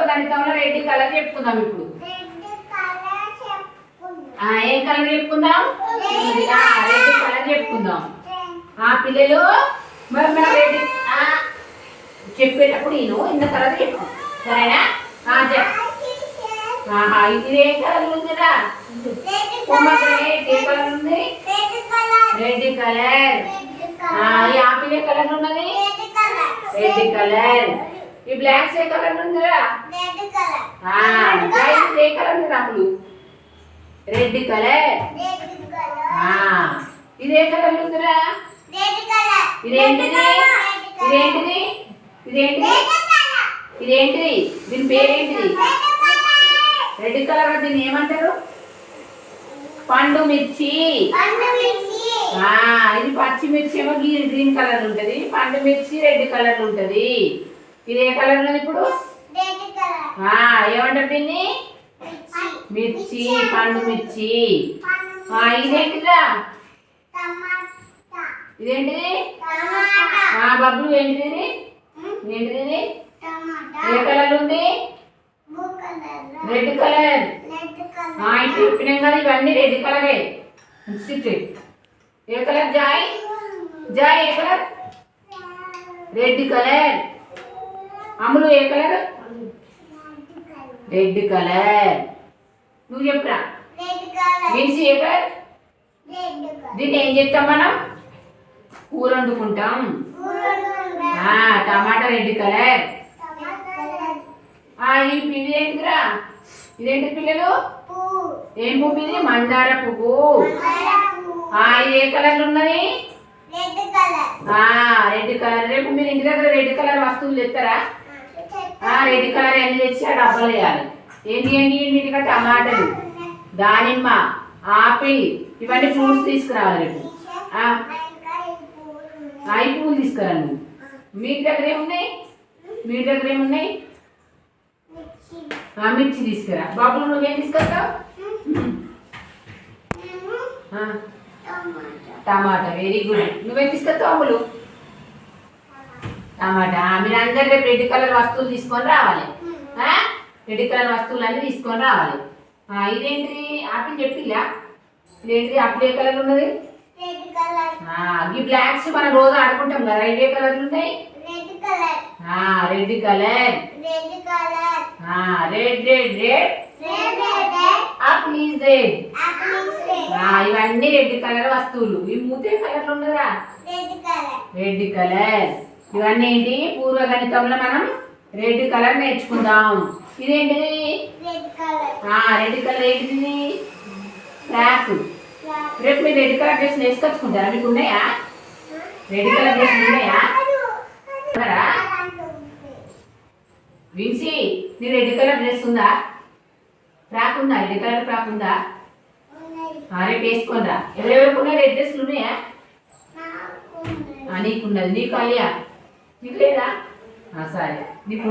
గణితంలో red colour చెప్పుకుందాం ఇప్పుడు. ఏ కలర్ చెప్పుకుందాం? రెడ్ కలర్ చెప్పుకుందాం. పిల్లలు మరి మన రెడ్ చెప్పేటప్పుడు నేను ఇన్న తర్వాత చెప్పు, సరేనా? ఇది ఏ కలర్ ఉందిరా? ఏ కలర్ ఉంది? Red colour. ఈ ఆపిల్ ఏ కలర్ ఉన్నది? Red colour. ఈ బ్లాక్స్ ఏ కలర్ ఉందిరా? ఏ కలర్ ఉంది రాములు? Red colour. ఇది ఏ కలర్ ఉందిరా? ఇదేంటిది? ఇదేంటిది? ఇదేంటిది? ఇదేంటిది? దీని పేరేంటిది? Red colour. దీన్ని ఏమంటారు? పండు మిర్చి. ఇది పచ్చిమిర్చి ఏమో గ్రీన్ కలర్ ఉంటది, పండు మిర్చి రెడ్ కలర్ ఉంటది. ఇది ఏ కలర్ ఉన్నది ఇప్పుడు? ఏమంటారు దీన్ని? మిర్చి, పండు మిర్చి. ఇదేంటిదా? ఇదేంటిది? బబ్బులు ఏంటిది? ఏంటిది? ఏ కలర్ ఉంది? Red colour. ఇప్పుడు చెప్పినాం కదా ఇవన్నీ రెడ్ కలరే. ఏ కలర్? జాయ్. జాయ్ ఏ కలర్? Red colour. అమ్ములు ఏ కలర్? Red colour. నువ్వు చెప్పురా. మిర్చి ఏ కలర్? దీన్ని ఏం చేస్తాం మనం? కూర వండుకుంటాం. టమాటా రెడ్ కలర్. ఇది ఏంటిరా? ఇదేంటి పిల్లలు? ఏం పువ్వు ఇది? మందార పువ్వు. ఇది ఏ కలర్ ఉన్నది? Red colour. రేపు మీరు ఇంటి దగ్గర రెడ్ కలర్ వస్తువులు తెస్తారా? రెడ్ కలర్ అన్ని తెచ్చి ఆ డబ్బాలు వేయాలి. ఏంటి ఏంటి నీటిగా? టమాటాలు, దానిమ్మ, ఆపిల్, ఇవన్నీ ఫ్రూట్స్ తీసుకురావాలి రేపు. ఈ పువ్వులు తీసుకురా. నువ్వు మీ దగ్గర ఏమున్నాయి? మీ దగ్గర ఏమున్నాయి? మిర్చి తీసుకురా. బాబులు నువ్వేం తీసుకొస్తావు? టమాటా. Very good. నువ్వేం తీసుకొస్తావు అమ్ములు? టమాటా. మీరు అందరు రేపు రెడ్ కలర్ వస్తువులు తీసుకొని రావాలి. రెడ్ కలర్ వస్తువులు అన్నీ తీసుకొని రావాలి. ఇదేంటిది? ఆపిల్ చెప్పిల్లా? ఇదేంటిది? ఆపిల్ ఏ కలర్ ఉన్నది? ఈ బ్లాక్స్ మనం రోజు ఆడుకుంటాం కదా, ఇవే కలర్లు ఉన్నాయి. Red colour. Red red red. Apple is red. ఇవన్నీ రెడ్ కలర్ వస్తువులు. ఈ మూతే కలర్లు ఉన్నదా? Red colour. ఇవన్నీ ఏంటి? పూర్వగణితంలో మనం రెడ్ కలర్ నేర్చుకుందాం. ఇదేంటిది? Red colour. ఏంటిది? ఫ్రాక్. రేపు మీరు రెడ్ కలర్ డ్రెస్ వేసుకొచ్చుకుంటారా? మీకు ఉన్నాయా రెడ్ కలర్ డ్రెస్? ఉన్నాయా? విన్సీ, నీ రెడ్ కలర్ డ్రెస్ ఉందా? ఫ్రాక్ ఉందా? రెడ్ కలర్ ఫ్రాక్ ఉందా? రేపు వేసుకోనరా. ఎవరెవరికి ఉన్నాయి రెడ్ డ్రెస్లు? ఉన్నాయా? నీకున్నది. నీకు అలియా? నీకు లేదా? సరే. నీకు